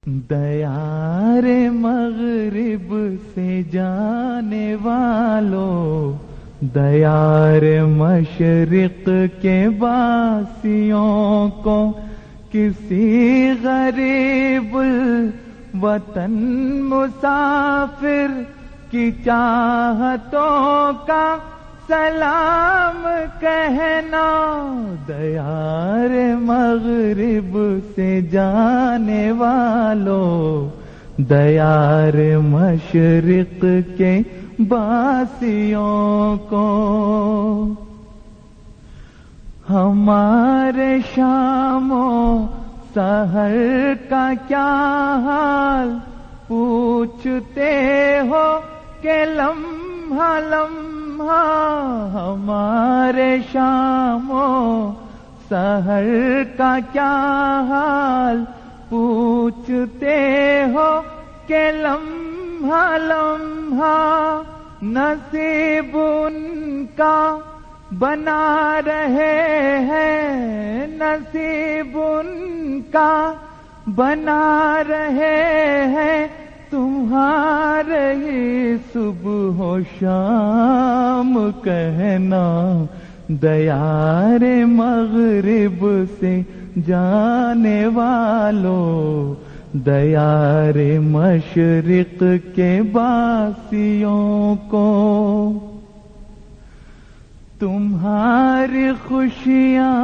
دیار مغرب سے جانے والوں، دیار مشرق کے باسیوں کو کسی غریب وطن مسافر کی چاہتوں کا سلام کہنا۔ دیار مغرب سے جانے والوں، دیار مشرق کے باسیوں کو، ہمارے شام و سحر کا کیا حال پوچھتے ہو کہ لمحہ لمحہ، ہمارے شام و سحر کا کیا حال پوچھتے ہو کہ لمحہ لمحہ، نصیب ان کا بنا رہے ہیں، نصیب ان کا بنا رہے ہیں، تمہارے ہی صبح و شام کہنا۔ دیار مغرب سے جانے والوں، دیار مشرق کے باسیوں کو، تمہاری خوشیاں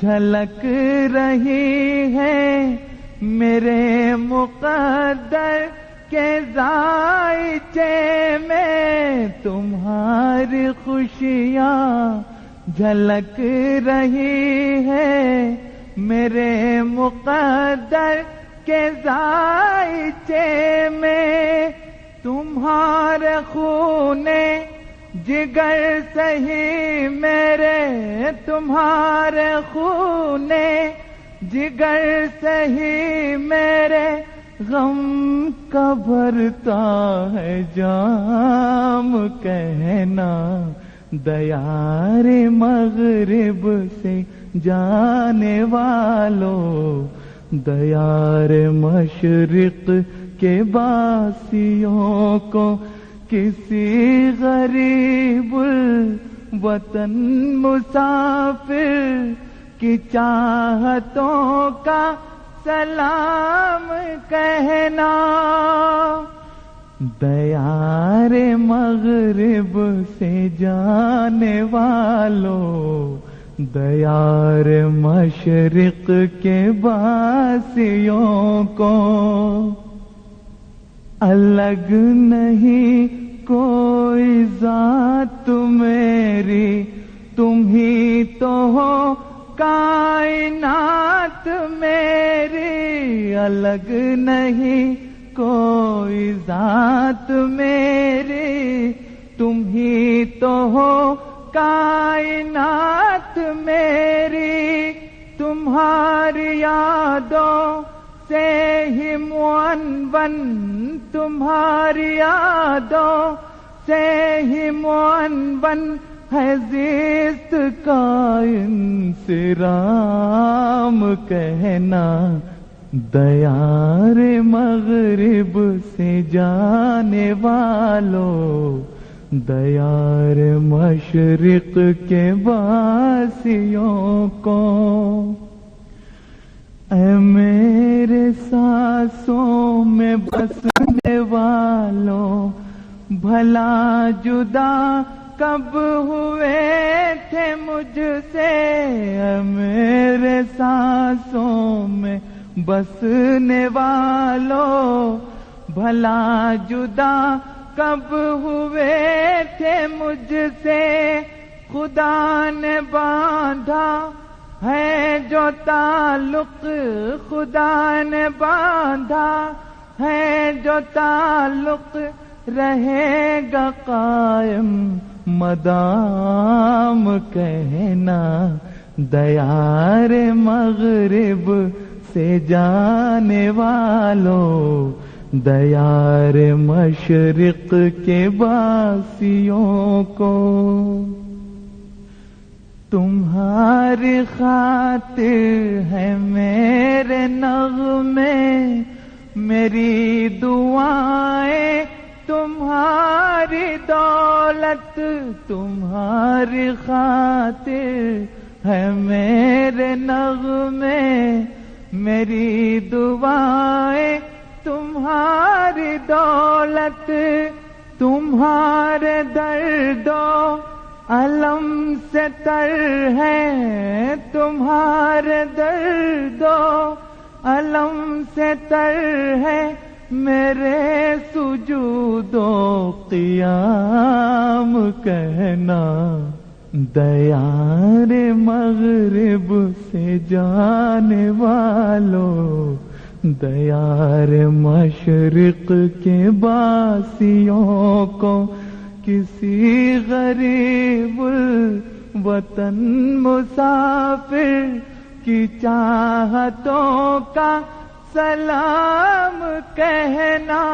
جھلک رہی ہیں میرے مقدر کے ذائچے میں، تمہاری خوشیاں جھلک رہی ہے میرے مقدر کے ذائچے میں، تمہارے خون جگر سہی میرے، تمہارے خون جگر سہی میرے، غم کا بھرتا ہے جام کہنا۔ دیار مغرب سے جانے والوں، دیار مشرق کے باسیوں کو کسی غریب وطن مسافر کی چاہتوں کا سلام کہنا۔ دیار مغرب سے جانے والوں، دیار مشرق کے باسیوں کو، الگ نہیں کوئی ذات میری، تم ہی تو ہو کائنات میری، الگ نہیں کوئی ذات میری، تم ہی تو ہو کائنات میری، تمہاری یادوں سے ہی معنون، تمہاری یادوں سے ہی معنون ہے زیست کا انصرام کہنا۔ دیار مغرب سے جانے والوں، دیار مشرق کے باسیوں کو، اے میرے سانسوں میں بسنے والوں، بھلا جدا کب ہوئے تھے مجھ سے، اے میرے سانسوں میں بسنے والوں، بھلا جدا کب ہوئے تھے مجھ سے، خدا نے باندھا ہے جو تعلق، خدا نے باندھا ہے جو تعلق، رہے گا قائم مدام کہنا۔ دیار مغرب سے جانے والوں، دیار مشرق کے باسیوں کو، تمہاری خاطر ہے میرے نغمے، میری دعائیں تمہاری دولت تمہاری خاطر ہے میرے نغمے، میری دعائیں تمہاری دولت تمہارے درد و علم سے تر ہے، تمہارے درد و علم سے تر ہے، میرے سجود و قیام کہنا، دیار مغرب سے جانے والوں، دیار مشرق کے باسیوں کو کسی غریب وطن مسافر کی چاہتوں کا سلام کہنا،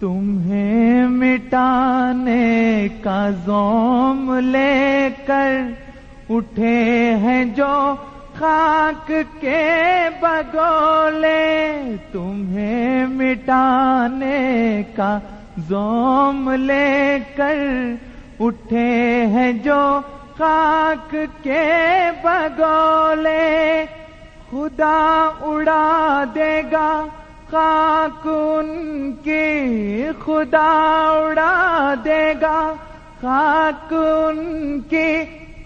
تمہیں مٹانے کا زوم لے کر اٹھے ہیں جو خاک کے بگولے، تمہیں مٹانے کا زوم لے کر اٹھے ہیں جو خاک کے بگولے، خدا اڑا دے گا خاک ان کی، خدا اڑا دے گا خاک ان کی،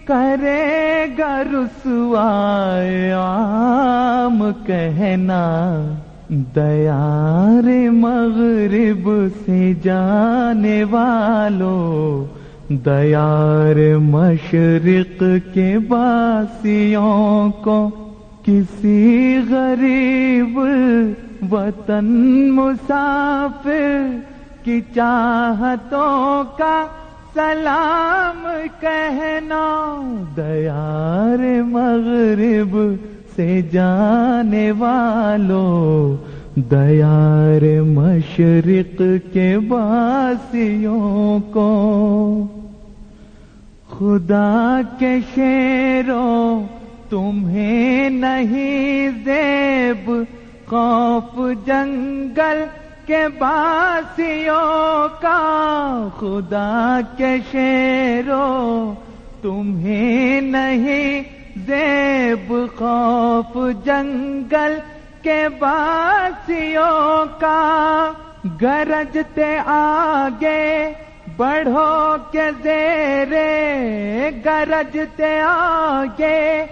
کرے گا رسوائے عام کہنا، دیار مغرب سے جانے والوں، دیار مشرق کے باسیوں کو کسی غریب وطن مسافر کی چاہتوں کا سلام کہنا، دیار مغرب سے جانے والوں، دیار مشرق کے باسیوں کو، خدا کے شیروں تمہیں نہیں زیب خوف جنگل کے باسیوں کا، خدا کے شیروں تمہیں نہیں زیب خوف جنگل کے باسیوں کا، گرجتے آگے بڑھو کے زیرے، گرجتے آگے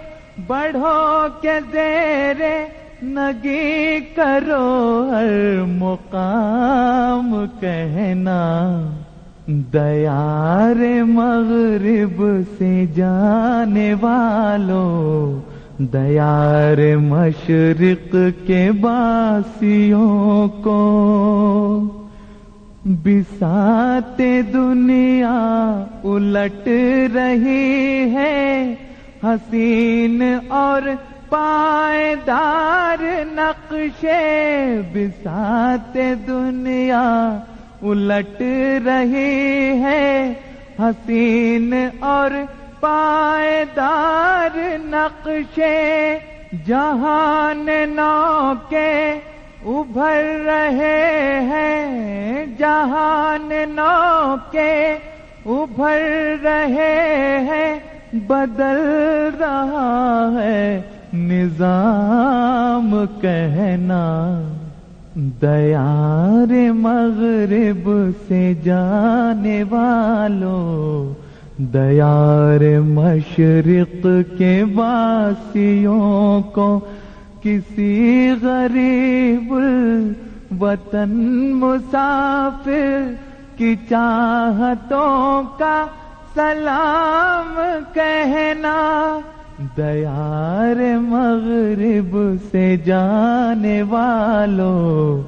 بڑھو کے زیرے، نگی کرو ہر مقام کہنا، دیار مغرب سے جانے والوں، دیار مشرق کے باسیوں کو، بساط دنیا الٹ رہی ہے، حسین اور پائیدار نقشے، بساط دنیا الٹ رہی ہے، حسین اور پائیدار نقشے، جہان نو کے ابھر رہے ہیں، جہان نو کے ابھر رہے ہیں، بدل رہا ہے نظام کہنا، دیار مغرب سے جانے والوں، دیار مشرق کے باسیوں کو کسی غریب وطن مسافر کی چاہتوں کا سلام کہنا، دیار مغرب سے جانے والوں،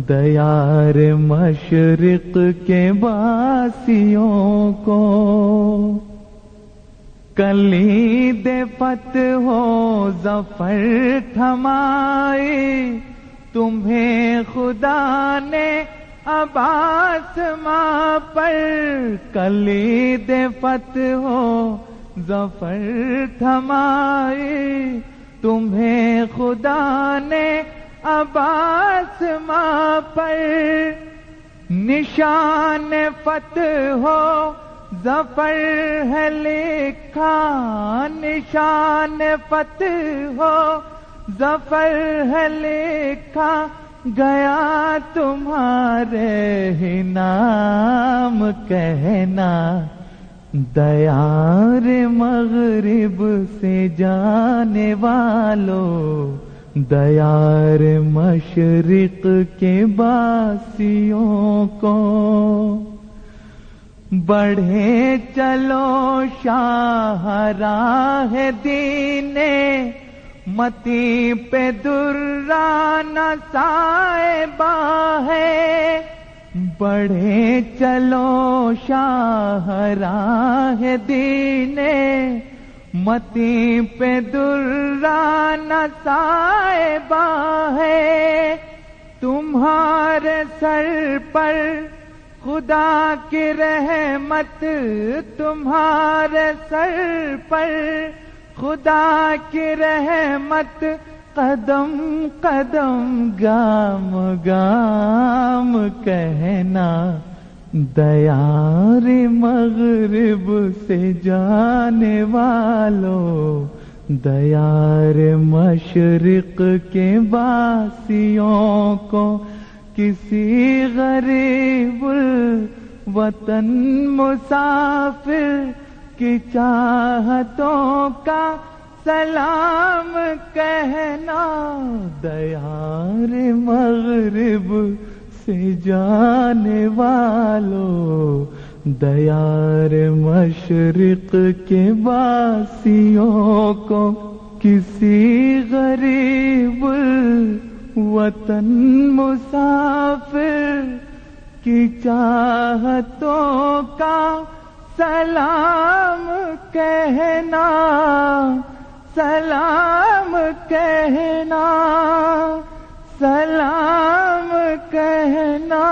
دیار مشرق کے باسیوں کو، کلید فتح و ظفر تھمائی تمہیں خدا نے اب آسماں پر، کلید فتح و ظفر تھمائی تمہیں خدا نے اب آسماں پر، نشان فتح ہو ظفر ہے لکھا، نشان فتح ہو ظفر ہے لکھا، گیا تمہارے ہی نام کہنا، دیار مغرب سے جانے والوں، دیار مشرق کے باسیوں کو، بڑھے چلو شاہراہ دین متی پہ درانہ صائبہ ہے، بڑھے چلو شاہراہ دین متی پہ درانہ صائبہ ہے، تمہارے سر پر خدا کی رحمت، تمہارے سر پر خدا کی رحمت، قدم قدم گام گام کہنا، دیار مغرب سے جانے والوں، دیار مشرق کے باسیوں کو، کسی غریب الوطن مسافر کی چاہتوں کا سلام کہنا، دیار مغرب سے جانے والوں، دیار مشرق کے باسیوں کو، کسی غریب وطن مسافر کی چاہتوں کا سلام کہنا، سلام کہنا، سلام کہنا،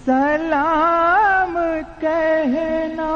سلام کہنا۔